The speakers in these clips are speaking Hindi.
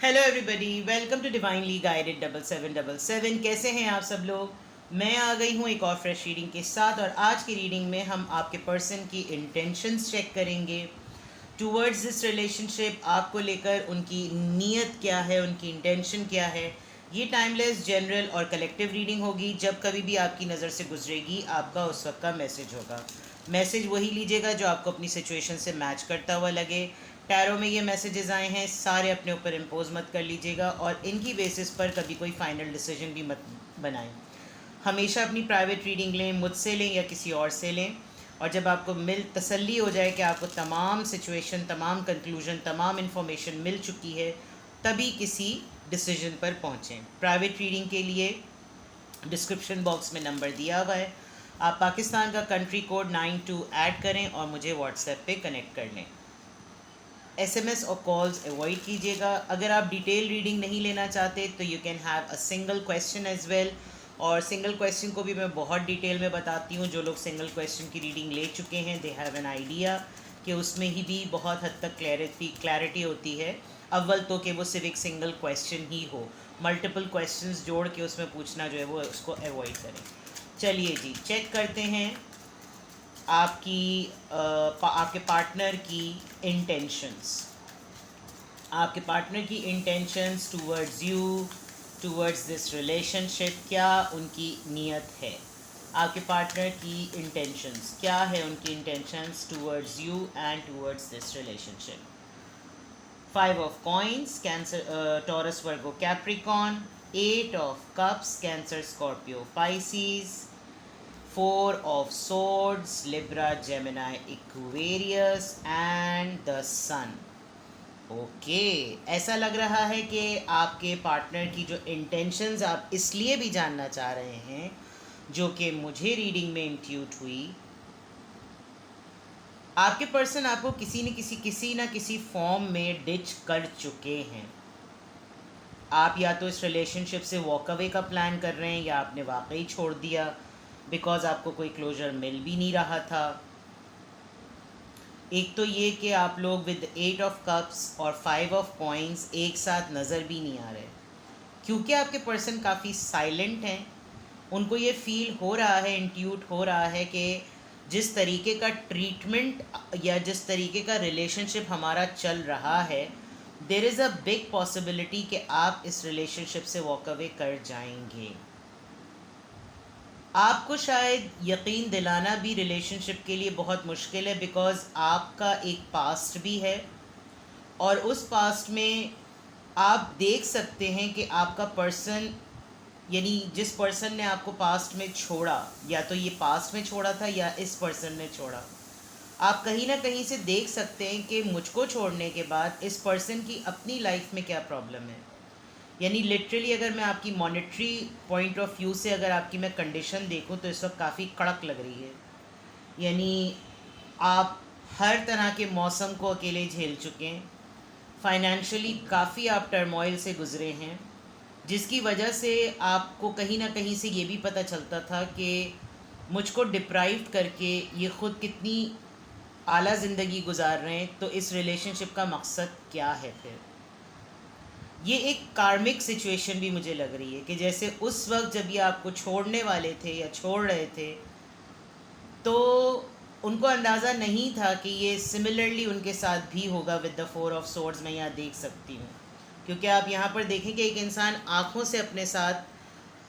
Hello everybody, welcome to divinely guided 7777। कैसे हैं आप सब लोग। मैं आ गई हूँ एक और फ्रेश रीडिंग के साथ, और आज की रीडिंग में हम आपके पर्सन की इंटेंशंस चेक करेंगे टूवर्ड्स दिस रिलेशनशिप। आपको लेकर उनकी नीयत क्या है, उनकी इंटेंशन क्या है। ये टाइमलेस, जनरल और कलेक्टिव रीडिंग होगी। जब कभी भी आपकी नज़र से गुजरेगी, आपका उस वक्त का मैसेज होगा। मैसेज वही लीजिएगा जो आपको अपनी सिचुएशन से मैच करता हुआ लगे। टैरो में ये मैसेजेस आए हैं, सारे अपने ऊपर इम्पोज मत कर लीजिएगा, और इनकी बेसिस पर कभी कोई फाइनल डिसीजन भी मत बनाएं। हमेशा अपनी प्राइवेट रीडिंग लें, मुझसे लें या किसी और से लें। और जब आपको तसल्ली हो जाए कि आपको तमाम सिचुएशन, तमाम कंक्लूजन, तमाम इन्फॉर्मेशन मिल चुकी है, तभी किसी डिसीजन पर पहुँचें। प्राइवेट रीडिंग के लिए डिस्क्रिप्शन बॉक्स में नंबर दिया हुआ है। आप पाकिस्तान का कंट्री कोड 92 ऐड करें और मुझे व्हाट्सएप पे कनेक्ट कर लें। एसएमएस और कॉल्स अवॉइड कीजिएगा। अगर आप डिटेल रीडिंग नहीं लेना चाहते तो you can have a single question as well, और सिंगल क्वेश्चन को भी मैं बहुत डिटेल में बताती हूँ। जो लोग सिंगल क्वेश्चन की रीडिंग ले चुके हैं, दे हैव एन आइडिया कि उसमें ही भी बहुत हद तक क्लैरिटी होती है। अव्वल तो कि वो सिर्फ एक सिंगल क्वेश्चन ही हो, मल्टीपल क्वेश्चंस जोड़ के उसमें पूछना जो है वो उसको अवॉइड करें। चलिए जी, चेक करते हैं आपके पार्टनर की इंटेंशंस। आपके पार्टनर की intentions towards you, towards this relationship, क्या उनकी नीयत है। आपके पार्टनर की इंटेंशंस क्या है, उनकी intentions towards you and towards this relationship. 5 of coins, Cancer, Taurus, Virgo, Capricorn. 8 of cups, Cancer, Scorpio, Pisces. 4 of swords, Libra, Gemini, Aquarius and the Sun. Okay, ऐसा लग रहा है कि आपके पार्टनर की जो इंटेंशंस आप इसलिए भी जानना चाह रहे हैं, जो कि मुझे रीडिंग में इंट्यूट हुई। आपके पर्सन आपको किसी न किसी फॉर्म में डिच कर चुके हैं। आप या तो इस रिलेशनशिप से वॉक अवे का प्लान कर रहे हैं, या आपने वाकई छोड़ दिया बिकॉज आपको कोई क्लोजर मिल भी नहीं रहा था। एक तो ये कि आप लोग विद 8 ऑफ कप्स और 5 ऑफ कॉइन्स एक साथ नज़र भी नहीं आ रहे, क्योंकि आपके पर्सन काफ़ी साइलेंट हैं। उनको ये फील हो रहा है, इंट्यूट हो रहा है कि जिस तरीके का ट्रीटमेंट या जिस तरीके का रिलेशनशिप हमारा चल रहा है, there is a big possibility कि आप इस रिलेशनशिप से वॉक अवे कर जाएंगे। आपको शायद यकीन दिलाना भी रिलेशनशिप के लिए बहुत मुश्किल है, बिकॉज़ आपका एक पास्ट भी है, और उस पास्ट में आप देख सकते हैं कि आपका पर्सन, यानी जिस पर्सन ने आपको पास्ट में छोड़ा, या तो ये पास्ट में छोड़ा था या इस पर्सन ने छोड़ा, आप कहीं ना कहीं से देख सकते हैं कि मुझको छोड़ने के बाद इस पर्सन की अपनी लाइफ में क्या प्रॉब्लम है। यानी लिटरली अगर मैं आपकी मॉनेटरी पॉइंट ऑफ व्यू से अगर आपकी मैं कंडीशन देखूं, तो इस वक्त काफ़ी कड़क लग रही है। यानी आप हर तरह के मौसम को अकेले झेल चुके हैं। फाइनेंशियली काफ़ी आप टर्मोइल से गुज़रे हैं, जिसकी वजह से आपको कहीं ना कहीं से ये भी पता चलता था कि मुझको डिप्राइव करके ये ख़ुद कितनी आला ज़िंदगी गुजार रहे हैं, तो इस रिलेशनशिप का मकसद क्या है फिर। ये एक कार्मिक सिचुएशन भी मुझे लग रही है कि जैसे उस वक्त जब ये आपको छोड़ने वाले थे या छोड़ रहे थे, तो उनको अंदाज़ा नहीं था कि ये सिमिलरली उनके साथ भी होगा विद द 4 ऑफ सोर्ड्स। मैं यहाँ देख सकती हूँ, क्योंकि आप यहाँ पर देखें कि एक इंसान आँखों से अपने साथ,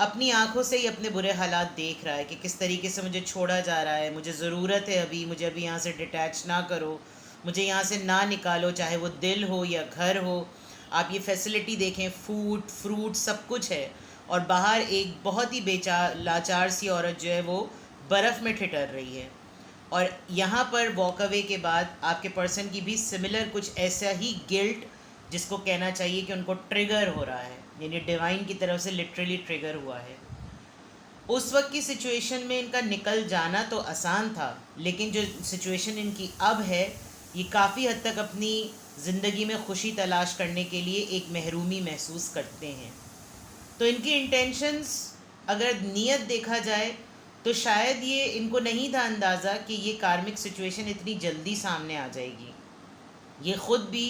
अपनी आँखों से ही अपने बुरे हालात देख रहा है कि किस तरीके से मुझे छोड़ा जा रहा है, मुझे ज़रूरत है अभी, मुझे अभी यहाँ से डिटैच ना करो, मुझे यहाँ से ना निकालो, चाहे वो दिल हो या घर हो। आप ये फैसिलिटी देखें, फूड, फ्रूट, सब कुछ है, और बाहर एक बहुत ही लाचार सी औरत जो है वो बर्फ़ में ठिठर रही है। और यहाँ पर वॉक अवे के बाद आपके पर्सन की भी सिमिलर कुछ ऐसा ही गिल्ट, जिसको कहना चाहिए कि उनको ट्रिगर हो रहा है, यानी डिवाइन की तरफ से लिटरली ट्रिगर हुआ है। उस वक्त की सिचुएशन में इनका निकल जाना तो आसान था, लेकिन जो सिचुएशन इनकी अब है, ये काफ़ी हद तक अपनी ज़िंदगी में खुशी तलाश करने के लिए एक महरूमी महसूस करते हैं। तो इनकी इंटेंशंस अगर नीयत देखा जाए, तो शायद ये इनको नहीं था अंदाज़ा कि ये कार्मिक सिचुएशन इतनी जल्दी सामने आ जाएगी। ये ख़ुद भी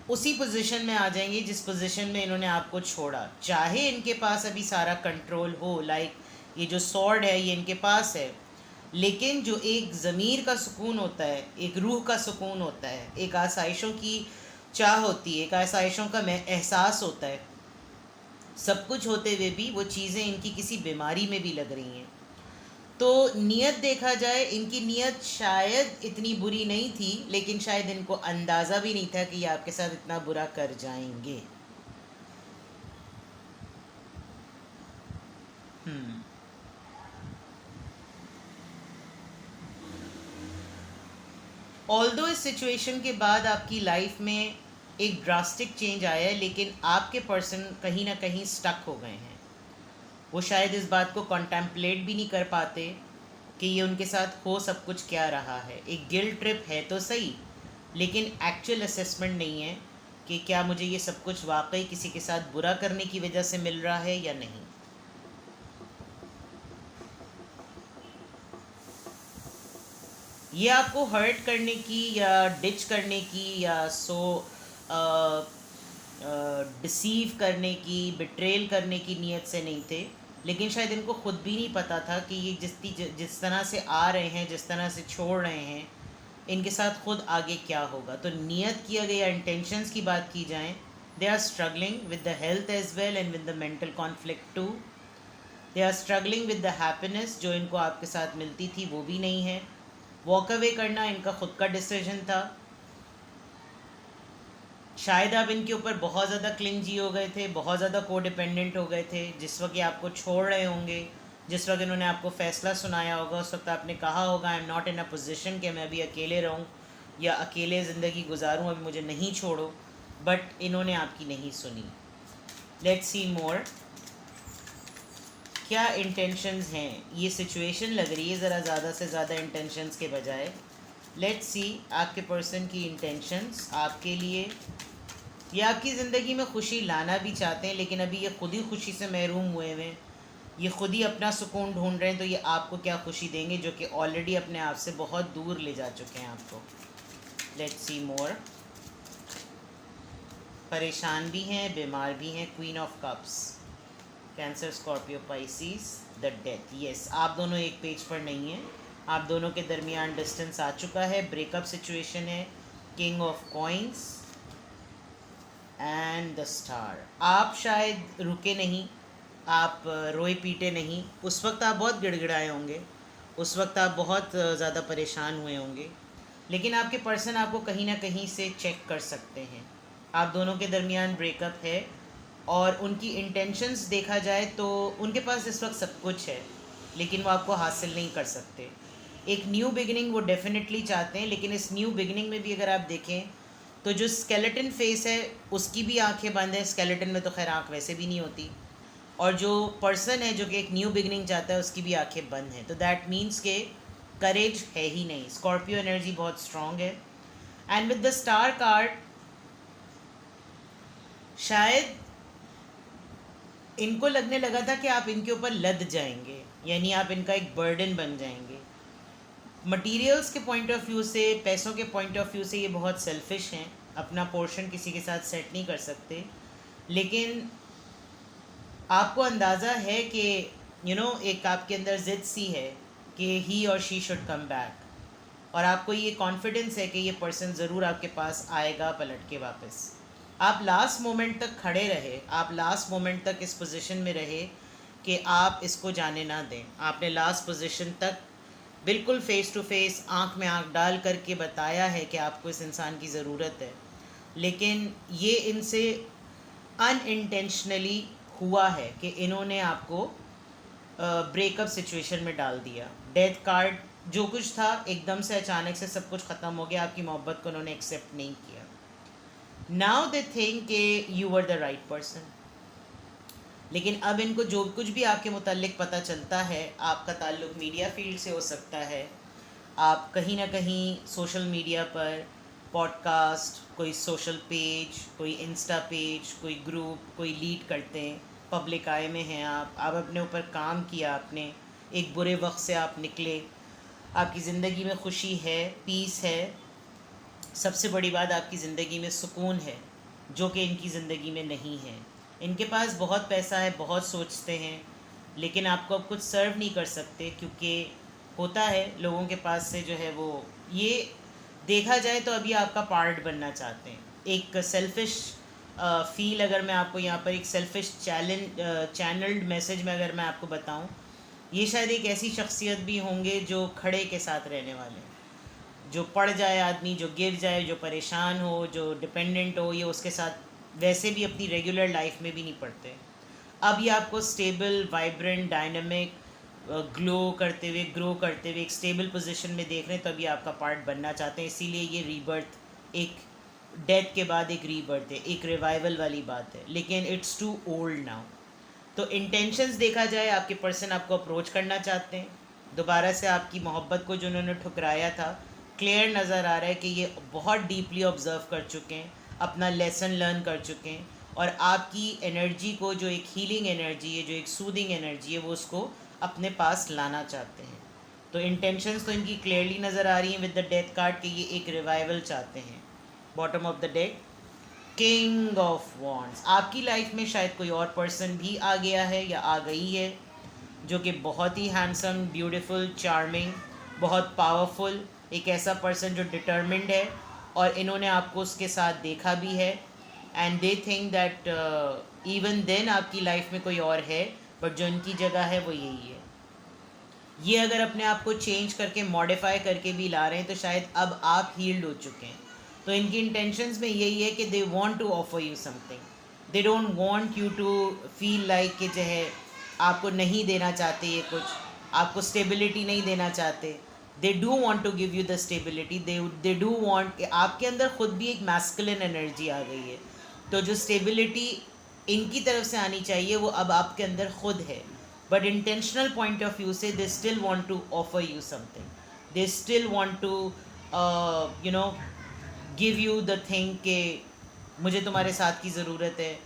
उसी पोजीशन में आ जाएंगे जिस पोजीशन में इन्होंने आपको छोड़ा। चाहे इनके पास अभी सारा कंट्रोल हो, लाइक ये जो सॉर्ड है ये इनके पास है, लेकिन जो एक ज़मीर का सुकून होता है, एक रूह का सुकून होता है, एक आसाइशों की चाह होती है, एक आसाइशों का एहसास होता है, सब कुछ होते हुए भी वो चीज़ें इनकी किसी बीमारी में भी लग रही हैं। तो नीयत देखा जाए, इनकी नीयत शायद इतनी बुरी नहीं थी, लेकिन शायद इनको अंदाज़ा भी नहीं था कि ये आपके साथ इतना बुरा कर जाएंगे। ऑल्दो इस सिचुएशन के बाद आपकी लाइफ में एक ड्रास्टिक चेंज आया है, लेकिन आपके पर्सन कहीं ना कहीं स्टक हो गए हैं। वो शायद इस बात को कॉन्टेम्पलेट भी नहीं कर पाते कि ये उनके साथ हो सब कुछ क्या रहा है। एक गिल्ट ट्रिप है तो सही, लेकिन एक्चुअल असेसमेंट नहीं है कि क्या मुझे ये सब कुछ वाकई किसी के साथ बुरा करने की वजह से मिल रहा है या नहीं। ये आपको हर्ट करने की या डिच करने की या डिसीव करने की, बिट्रेल करने की नीयत से नहीं थे, लेकिन शायद इनको खुद भी नहीं पता था कि ये जिस तरह से आ रहे हैं, जिस तरह से छोड़ रहे हैं, इनके साथ खुद आगे क्या होगा। तो नियत किया गया इंटेंशंस की बात की जाए, they are struggling with the health as well and with the mental conflict too. They are struggling with the happiness जो इनको आपके साथ मिलती थी वो भी नहीं है। वॉक अवे करना इनका खुद का डिसीजन था। शायद आप इनके ऊपर बहुत ज़्यादा क्लिंजी हो गए थे, बहुत ज़्यादा कोडिपेंडेंट हो गए थे। जिस वक्त ये आपको छोड़ रहे होंगे, जिस वक्त इन्होंने आपको फ़ैसला सुनाया होगा, उस वक्त आपने कहा होगा I am not in a position कि मैं अभी अकेले रहूं या अकेले ज़िंदगी गुजारूं, अभी मुझे नहीं छोड़ो। बट इन्होंने आपकी नहीं सुनी। लेट्स सी मोर, क्या इंटेंशंस हैं। ये सिचुएशन लग रही है ज़रा ज़्यादा से ज़्यादा इंटेंशंस के बजाय। लेट्स सी आपके पर्सन की इंटेंशंस आपके लिए। ये आपकी ज़िंदगी में खुशी लाना भी चाहते हैं, लेकिन अभी ये खुद ही खुशी से महरूम हुए हुए हैं। ये खुद ही अपना सुकून ढूंढ रहे हैं, तो ये आपको क्या खुशी देंगे जो कि ऑलरेडी अपने आप से बहुत दूर ले जा चुके हैं आपको। लेट्स सी मोर। परेशान भी हैं, बीमार भी हैं। Queen of cups, cancer, Scorpio, Pisces, the death. Yes, आप दोनों एक पेज पर नहीं हैं। आप दोनों के दरमियान डिस्टेंस आ चुका है, ब्रेकअप सिचुएशन है। King of coins and the star. आप शायद रुके नहीं, आप रोए पीटे नहीं। उस वक्त आप बहुत गिड़गिड़ाए होंगे, उस वक्त आप बहुत ज़्यादा परेशान हुए होंगे, लेकिन आपके पर्सन आपको कहीं ना कहीं से चेक कर सकते हैं। आप दोनों के दरमियान ब्रेकअप है, और उनकी इंटेंशंस देखा जाए तो उनके पास इस वक्त सब कुछ है, लेकिन वो आपको हासिल नहीं कर सकते। एक न्यू बिगिनिंग वो डेफिनेटली चाहते हैं, लेकिन इस न्यू बिगिनिंग में भी अगर आप देखें तो जो स्केलेटन फेस है उसकी भी आंखें बंद है। स्केलेटन में तो खैर आंख वैसे भी नहीं होती। और जो पर्सन है जो कि एक न्यू बिगिनिंग चाहता है उसकी भी आंखें बंद हैं। तो दैट मीन्स के करेज है ही नहीं। स्कॉर्पियो एनर्जी बहुत स्ट्रॉन्ग है। And with the star card, शायद इनको लगने लगा था कि आप इनके ऊपर लद जाएंगे, यानी आप इनका एक बर्डन बन जाएंगे। मटेरियल्स के पॉइंट ऑफ व्यू से, पैसों के पॉइंट ऑफ व्यू से ये बहुत सेल्फिश हैं, अपना पोर्शन किसी के साथ सेट नहीं कर सकते। लेकिन आपको अंदाज़ा है कि एक आपके अंदर ज़िद सी है कि ही और शी शुड कम बैक, और आपको ये कॉन्फिडेंस है कि ये पर्सन ज़रूर आपके पास आएगा पलट के वापस। आप लास्ट मोमेंट तक खड़े रहे, आप लास्ट मोमेंट तक इस पोजीशन में रहे कि आप इसको जाने ना दें। आपने लास्ट पोजीशन तक बिल्कुल फ़ेस टू फेस, आँख में आँख डाल करके बताया है कि आपको इस इंसान की ज़रूरत है, लेकिन ये इनसे अनइंटेंशनली हुआ है कि इन्होंने आपको ब्रेकअप सिचुएशन में डाल दिया। डेथ कार्ड, जो कुछ था एकदम से अचानक से सब कुछ ख़त्म हो गया, आपकी मोहब्बत को उन्होंने एक्सेप्ट नहीं किया। नाउ दे थिंक कि you were the right person, लेकिन अब इनको जो कुछ भी आपके मुताल्लिक पता चलता है, आपका ताल्लुक़ मीडिया फील्ड से हो सकता है, आप कहीं ना कहीं सोशल मीडिया पर पॉडकास्ट, कोई सोशल पेज, कोई इंस्टा पेज, कोई ग्रुप, कोई लीड करते हैं, पब्लिक आय में हैं आप अपने ऊपर काम किया, आपने एक बुरे वक्त से आप निकले, आपकी ज़िंदगी में खुशी है, पीस है, सबसे बड़ी बात आपकी ज़िंदगी में सुकून है। जो कि इनकी ज़िंदगी में नहीं है। इनके पास बहुत पैसा है, बहुत सोचते हैं, लेकिन आपको अब कुछ सर्व नहीं कर सकते, क्योंकि होता है लोगों के पास से जो है वो, ये देखा जाए तो अभी आपका पार्ट बनना चाहते हैं। एक सेल्फिश फील, अगर मैं आपको यहाँ पर एक सेल्फिश चैनल्ड मैसेज में अगर मैं आपको बताऊँ, ये शायद एक ऐसी शख्सियत भी होंगे जो खड़े के साथ रहने वाले हैं। जो पड़ जाए आदमी, जो गिर जाए, जो परेशान हो, जो डिपेंडेंट हो, ये उसके साथ वैसे भी अपनी रेगुलर लाइफ में भी नहीं पड़ते। अब ये आपको स्टेबल, वाइब्रेंट, डायनामिक, ग्लो करते हुए, ग्रो करते हुए एक स्टेबल पोजीशन में देख रहे हैं, तो अभी आपका पार्ट बनना चाहते हैं। इसीलिए ये रीबर्थ, एक डेथ के बाद एक रीबर्थ है, एक रिवाइवल वाली बात है, लेकिन इट्स टू ओल्ड नाउ। तो इंटेंशंस देखा जाए, आपके पर्सन आपको अप्रोच करना चाहते हैं, दोबारा से आपकी मोहब्बत को जो उन्होंने ठुकराया था, क्लियर नज़र आ रहा है कि ये बहुत डीपली ऑब्ज़र्व कर चुके हैं, अपना लेसन लर्न कर चुके हैं, और आपकी एनर्जी को, जो एक हीलिंग एनर्जी है, जो एक सूदिंग एनर्जी है, वो उसको अपने पास लाना चाहते हैं। तो इंटेंशंस तो इनकी क्लियरली नज़र आ रही हैं विद द डेथ कार्ड कि ये एक रिवाइवल चाहते हैं। Bottom of the deck, king of wands. आपकी लाइफ में शायद कोई और पर्सन भी आ गया है या आ गई है, जो कि बहुत ही हैंडसम, ब्यूटीफुल, चार्मिंग, बहुत पावरफुल, एक ऐसा पर्सन जो डिटर्मिन्ड है, और इन्होंने आपको उसके साथ देखा भी है, and they think that even then आपकी लाइफ में कोई और है, बट जो इनकी जगह है वो यही है। ये अगर अपने आप को चेंज करके, मॉडिफाई करके भी ला रहे हैं, तो शायद अब आप हील्ड हो चुके हैं। तो इनकी इंटेंशंस में यही है कि they want to offer you something, they don't want you to feel like कि जो है आपको नहीं देना चाहते, ये कुछ आपको स्टेबिलिटी नहीं देना चाहते। They do want to give you the stability, they do want, आपके अंदर खुद भी एक मैस्कुलिन एनर्जी आ गई है, तो जो स्टेबिलिटी इनकी तरफ से आनी चाहिए वो अब आपके अंदर खुद है। But intentional point of view से they still want to offer you something, they still want to you know give you the thing कि मुझे तुम्हारे साथ की ज़रूरत है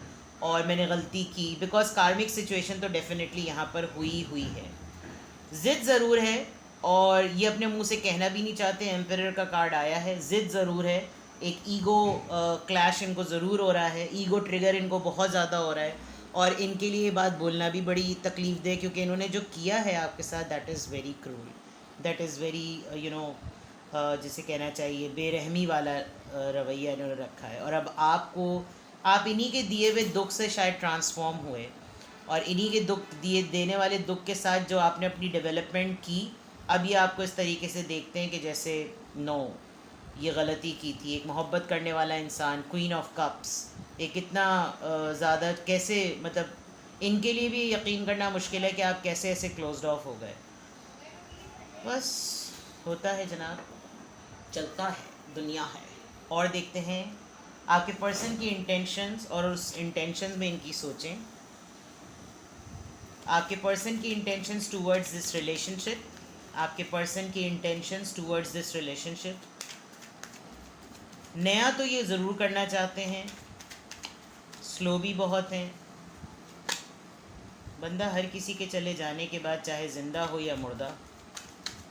और मैंने गलती की, बिकॉज कार्मिक सिचुएशन तो डेफिनेटली यहाँ पर हुई है। ज़िद ज़रूर है, और ये अपने मुंह से कहना भी नहीं चाहते। एम्परर का कार्ड आया है, ज़िद ज़रूर है, एक ईगो क्लैश इनको ज़रूर हो रहा है, ईगो ट्रिगर इनको बहुत ज़्यादा हो रहा है, और इनके लिए ये बात बोलना भी बड़ी तकलीफ़ दे, क्योंकि इन्होंने जो किया है आपके साथ, that is very cruel, that is very जिसे कहना चाहिए बेरहमी वाला रवैया इन्होंने रखा है। और अब आपको, आप इन्हीं के दिए हुए दुख से शायद ट्रांसफॉर्म हुए, और इन्हीं के दुख दिए देने वाले दुख के साथ जो आपने अपनी डेवलपमेंट की, अब ये आपको इस तरीके से देखते हैं कि जैसे नो, ये गलती की थी। एक मोहब्बत करने वाला इंसान, क्वीन ऑफ कप्स, एक इतना ज़्यादा कैसे, मतलब इनके लिए भी यकीन करना मुश्किल है कि आप कैसे ऐसे क्लोज्ड ऑफ हो गए। बस होता है जनाब, चलता है, दुनिया है। और देखते हैं आपके पर्सन की इंटेंशंस, और उस इंटेंशंस में इनकी सोचें। आपके पर्सन की इंटेंशंस टूवर्ड्स दिस रिलेशनशिप, आपके पर्सन की इंटेंशंस टूवर्ड्स दिस रिलेशनशिप। नया तो ये ज़रूर करना चाहते हैं, स्लो भी बहुत हैं। बंदा हर किसी के चले जाने के बाद, चाहे ज़िंदा हो या मुर्दा,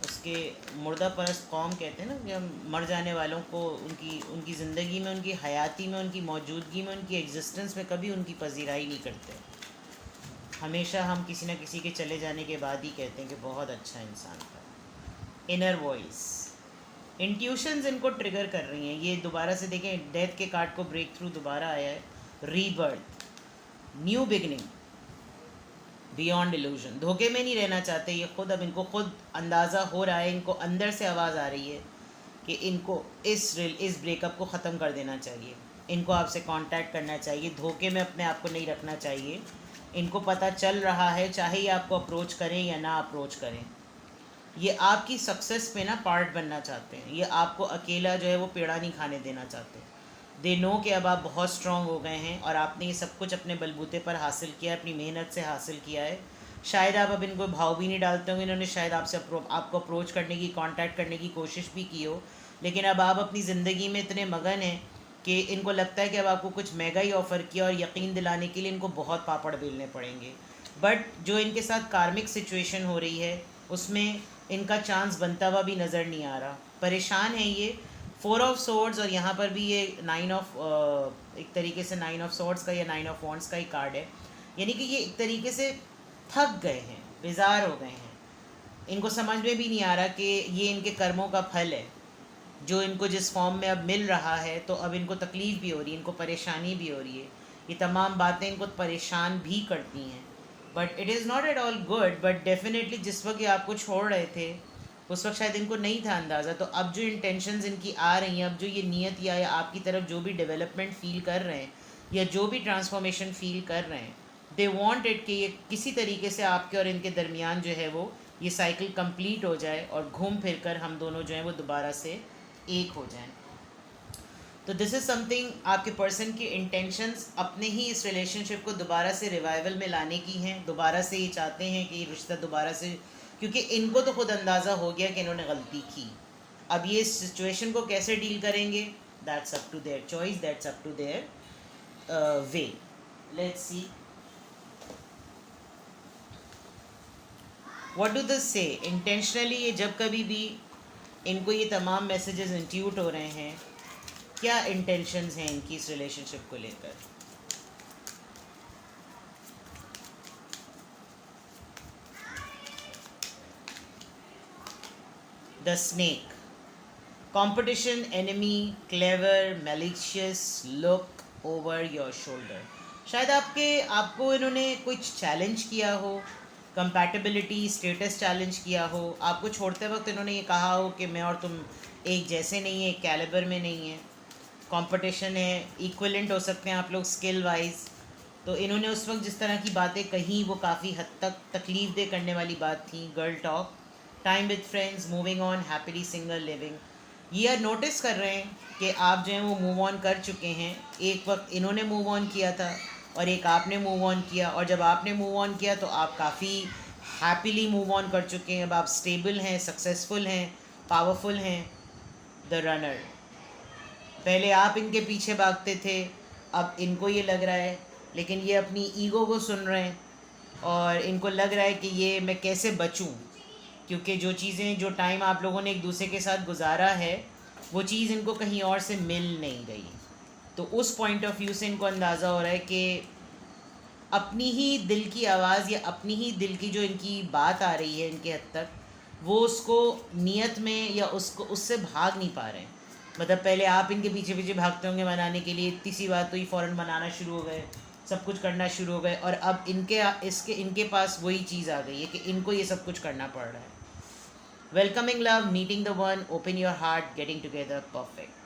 उसके मुर्दा परस्त कौम कहते हैं ना, कि हम मर जाने वालों को उनकी ज़िंदगी में, उनकी हयाती में, उनकी मौजूदगी में, उनकी एग्जिस्टेंस में कभी उनकी पजीराई नहीं करते। हमेशा हम किसी न किसी के चले जाने के बाद ही कहते हैं कि बहुत अच्छा इंसान था। इनर वॉइस, इंट्यूशंस इनको ट्रिगर कर रही हैं। ये दोबारा से देखें, डेथ के कार्ड को ब्रेक थ्रू दोबारा आया है, rebirth, new beginning, beyond illusion. धोखे में नहीं रहना चाहते ये खुद, अब इनको खुद अंदाज़ा हो रहा है, इनको अंदर से आवाज़ आ रही है कि इनको इस ब्रेकअप को ख़त्म कर देना चाहिए, इनको आपसे कांटेक्ट करना चाहिए, धोखे में अपने आप को नहीं रखना चाहिए। इनको पता चल रहा है, चाहे ये आपको अप्रोच करें या ना अप्रोच करें, ये आपकी सक्सेस पे ना पार्ट बनना चाहते हैं। ये आपको अकेला जो है वो पेड़ा नहीं खाने देना चाहते। दे नो कि अब आप बहुत स्ट्रांग हो गए हैं, और आपने ये सब कुछ अपने बलबूते पर हासिल किया है, अपनी मेहनत से हासिल किया है। शायद आप अब इनको भाव भी नहीं डालते होंगे, इन्होंने शायद आपको अप्रोच करने की, कांटेक्ट करने की कोशिश भी की हो, लेकिन अब आप अपनी ज़िंदगी में इतने मगन हैं कि इनको लगता है कि अब आपको कुछ मेगा ही ऑफ़र किया, और यकीन दिलाने के लिए इनको बहुत पापड़ बेलने पड़ेंगे। बट जो इनके साथ कार्मिक सिचुएशन हो रही है, उसमें इनका चांस बनता हुआ भी नज़र नहीं आ रहा। परेशान है ये, 4 ऑफ सोर्ड्स, और यहाँ पर भी ये 9 ऑफ एक तरीके से 9 ऑफ सॉर्ड्स का या 9 ऑफ वॉन्ड्स का ही कार्ड है, यानी कि ये एक तरीके से थक गए हैं, बेजार हो गए हैं। इनको समझ में भी नहीं आ रहा कि ये इनके कर्मों का फल है जो इनको जिस फॉर्म में अब मिल रहा है, तो अब इनको तकलीफ़ भी हो रही है, इनको परेशानी भी हो रही है, ये तमाम बातें इनको परेशान भी करती हैं। But it is not at all good, but definitely जिस वक्त ये आपको छोड़ रहे थे उस वक्त शायद इनको नहीं था अंदाज़ा। तो अब जो इंटेंशंस इनकी आ रही हैं, अब जो ये नीयत या आपकी तरफ जो भी डेवलपमेंट फ़ील कर रहे हैं या जो भी ट्रांसफॉर्मेशन फ़ील कर रहे हैं, दे वांट इट कि ये किसी तरीके से आपके और इनके दरमियान जो है वो ये साइकिल कंप्लीट हो जाए और घूम फिर कर हम दोनों जो हैं वो दोबारा से एक हो जाएं। तो दिस इज़ समथिंग, आपके पर्सन की इंटेंशंस अपने ही इस रिलेशनशिप को दोबारा से रिवाइवल में लाने की हैं। दोबारा से ये चाहते हैं कि ये रिश्ता दोबारा से, क्योंकि इनको तो खुद अंदाज़ा हो गया कि इन्होंने गलती की। अब ये सिचुएशन को कैसे डील करेंगे, that's up to their choice, that's up to their way. Let's see what do this say. Intentionally ये जब कभी भी इनको ये तमाम मैसेजेस इंट्यूट हो रहे हैं, क्या इंटेंशंस हैं इनकी इस रिलेशनशिप को लेकर। The snake, competition, enemy, clever, malicious look over your shoulder. शायद आपको इन्होंने कुछ चैलेंज किया हो, कंपैटिबिलिटी स्टेटस चैलेंज किया हो। आपको छोड़ते वक्त इन्होंने ये कहा हो कि मैं और तुम एक जैसे नहीं है, कैलिबर में नहीं है, कंपटीशन है, इक्विवेलेंट हो सकते हैं आप लोग स्किल वाइज। तो इन्होंने उस वक्त जिस तरह की बातें कही वो काफ़ी हद तक तकलीफ दे करने वाली बात थी। Girl talk, time with friends, moving on, happily single living. ये नोटिस कर रहे हैं कि आप जो हैं वो मूव ऑन कर चुके हैं। एक वक्त इन्होंने मूव ऑन किया था और एक आपने मूव ऑन किया, और जब आपने मूव ऑन किया तो आप काफ़ी हैप्पीली मूव ऑन कर चुके हैं। अब आप स्टेबल हैं, सक्सेसफुल हैं, पावरफुल हैं। द रनर, पहले आप इनके पीछे भागते थे, अब इनको ये लग रहा है, लेकिन ये अपनी ईगो को सुन रहे हैं और इनको लग रहा है कि ये मैं कैसे बचूं, क्योंकि जो चीज़ें, जो टाइम आप लोगों ने एक दूसरे के साथ गुजारा है वो चीज़ इनको कहीं और से मिल नहीं रही। तो उस पॉइंट ऑफ व्यू से इनको अंदाज़ा हो रहा है कि अपनी ही दिल की आवाज़ या अपनी ही दिल की जो इनकी बात आ रही है इनके हद तक, वो उसको नियत में या उसको उससे भाग नहीं पा रहे हैं। मतलब पहले आप इनके पीछे पीछे भागते होंगे मनाने के लिए, इतनी सी बात तो ही फ़ौरन मनाना शुरू हो गए, सब कुछ करना शुरू हो गए, और अब इनके पास वही चीज़ आ गई है कि इनको ये सब कुछ करना पड़ रहा है। Welcoming love, meeting the one, open your heart, getting together, perfect.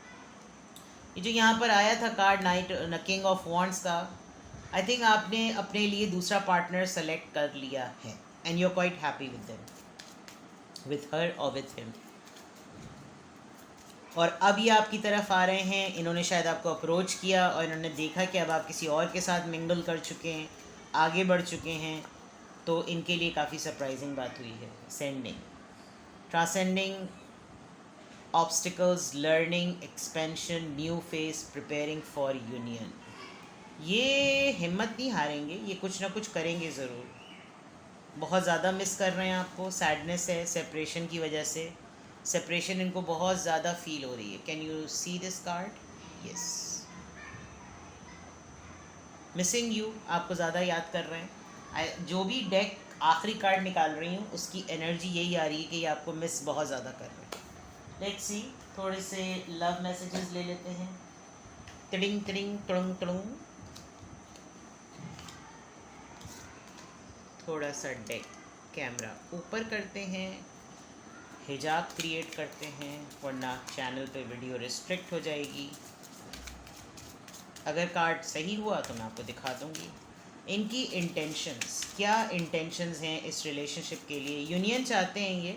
ये जो यहाँ पर आया था card night, king of wands का, आई थिंक आपने अपने लिए दूसरा पार्टनर सेलेक्ट कर लिया है and you are quite happy with them, with her और विद हिम। और अब ये आपकी तरफ आ रहे हैं। इन्होंने शायद आपको अप्रोच किया और इन्होंने देखा कि अब आप किसी और के साथ मिंगल कर चुके हैं, आगे बढ़ चुके हैं, तो इनके लिए काफ़ी सरप्राइजिंग बात हुई है। Sending, transcending obstacles, learning, expansion, new face, preparing for union. ये हिम्मत नहीं हारेंगे, ये कुछ ना कुछ करेंगे ज़रूर। बहुत ज़्यादा मिस कर रहे हैं आपको, सैडनेस है सेपरेशन की वजह से, सेपरेशन इनको बहुत ज़्यादा फील हो रही है। Can you see this card? Yes, missing you, आपको ज़्यादा याद कर रहे हैं। जो भी डेक आखिरी कार्ड निकाल रही हूँ उसकी एनर्जी यही आ रही है कि ये आपको मिस बहुत ज़्यादा कर रहे हैं। लेट्स सी, थोड़े से लव मैसेजेस ले लेते हैं। तिड़िंग तिड़िंग टुड़ुंग टुड़ुंग, थोड़ा सा डेक कैमरा ऊपर करते हैं, हिजाब क्रिएट करते हैं, वरना चैनल पे वीडियो रिस्ट्रिक्ट हो जाएगी। अगर कार्ड सही हुआ तो मैं आपको दिखा दूँगी। इनकी इंटेंशंस, क्या इंटेंशंस हैं इस रिलेशनशिप के लिए। यूनियन चाहते हैं, ये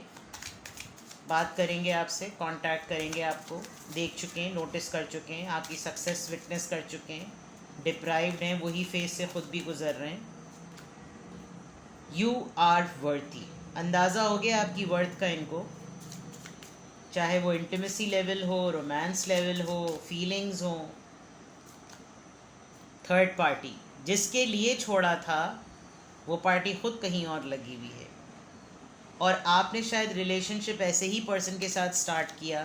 बात करेंगे आपसे, कांटेक्ट करेंगे आपको, देख चुके हैं, नोटिस कर चुके हैं, आपकी सक्सेस विटनेस कर चुके हैं, डिप्राइव्ड हैं, वही फेस से ख़ुद भी गुजर रहे हैं। यू आर वर्थी, अंदाज़ा हो गया आपकी वर्थ का इनको, चाहे वो इंटीमेसी लेवल हो, रोमांस लेवल हो, फीलिंग्स हो। थर्ड पार्टी जिसके लिए छोड़ा था वो पार्टी ख़ुद कहीं और लगी हुई है, और आपने शायद रिलेशनशिप ऐसे ही पर्सन के साथ स्टार्ट किया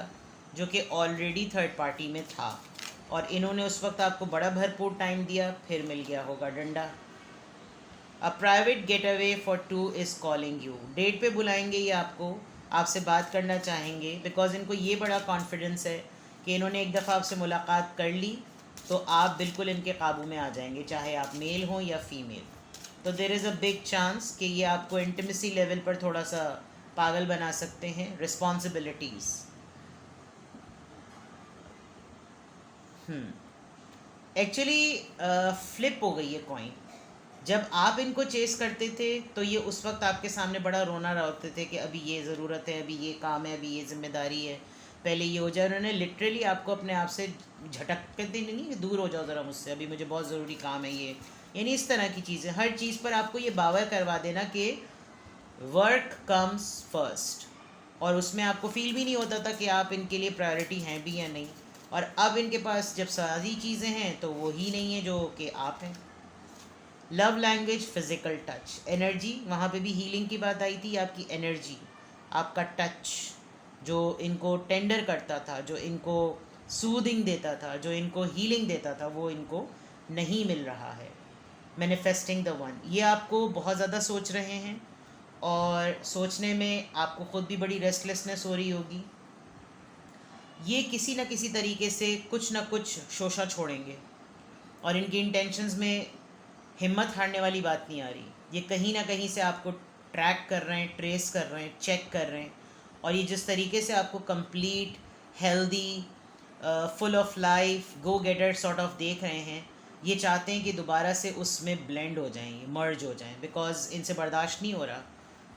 जो कि ऑलरेडी थर्ड पार्टी में था, और इन्होंने उस वक्त आपको बड़ा भरपूर टाइम दिया, फिर मिल गया होगा डंडा। A private getaway for 2 is calling you, date पे बुलाएंगे ये आपको, आपसे बात करना चाहेंगे, बिकॉज इनको ये बड़ा कॉन्फिडेंस है कि इन्होंने एक दफ़ा आपसे मुलाकात कर ली तो आप बिल्कुल इनके काबू में आ जाएंगे, चाहे आप मेल हों या फीमेल। तो there is a big chance कि ये आपको इंटीमेसी लेवल पर थोड़ा सा पागल बना सकते हैं। रिस्पॉन्सिबिलिटीज़, एक्चुअली फ्लिप हो गई है कॉइन। जब आप इनको चेस करते थे तो ये उस वक्त आपके सामने बड़ा रोना रोते थे कि अभी ये ज़रूरत है, अभी ये काम है, अभी ये जिम्मेदारी है, पहले ये हो जाए। उन्होंने लिटरली आपको अपने आप से झटकते नहीं कि दूर हो जाओ ज़रा मुझसे, अभी मुझे बहुत ज़रूरी काम है ये, यानी इस तरह की चीज़ें, हर चीज़ पर आपको ये बावर करवा देना कि वर्क कम्स फर्स्ट। और उसमें आपको फील भी नहीं होता था कि आप इनके लिए प्रायोरिटी हैं भी या नहीं। और अब इनके पास जब सारी चीज़ें हैं तो वो ही नहीं है जो कि आप हैं। Love language physical touch, energy, वहाँ पे भी हीलिंग की बात आई थी। आपकी एनर्जी, आपका टच जो इनको टेंडर करता था, जो इनको सूदिंग देता था, जो इनको हीलिंग देता था, वो इनको नहीं मिल रहा है। मैनिफेस्टिंग द वन, ये आपको बहुत ज़्यादा सोच रहे हैं और सोचने में आपको ख़ुद भी बड़ी रेस्टलेसनेस हो रही होगी। ये किसी न किसी तरीके से कुछ न कुछ शोशा छोड़ेंगे और इनकी इंटेंशंस में हिम्मत हारने वाली बात नहीं आ रही। ये कहीं ना कहीं से आपको ट्रैक कर रहे हैं, ट्रेस कर रहे हैं, चेक कर रहे हैं। और ये जिस तरीके से आपको complete, healthy, full of life, go getter sort of देख रहे हैं, ये चाहते हैं कि दोबारा से उसमें ब्लेंड हो जाएं, मर्ज हो जाएं, बिकॉज़ इनसे बर्दाश्त नहीं हो रहा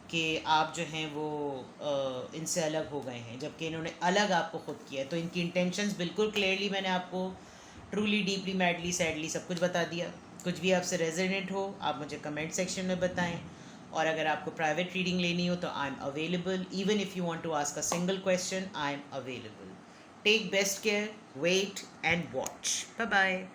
कि आप जो हैं वो इनसे अलग हो गए हैं, जबकि इन्होंने अलग आपको ख़ुद किया है। तो इनकी इंटेंशंस बिल्कुल क्लियरली मैंने आपको ट्रूली, डीपली, मैडली, सैडली सब कुछ बता दिया। कुछ भी आपसे रेजोनेट हो आप मुझे कमेंट सेक्शन में बताएं। और अगर आपको प्राइवेट रीडिंग लेनी हो तो I am available. Even if you want to ask a single question, I am available. Take best care, wait and watch. Bye bye.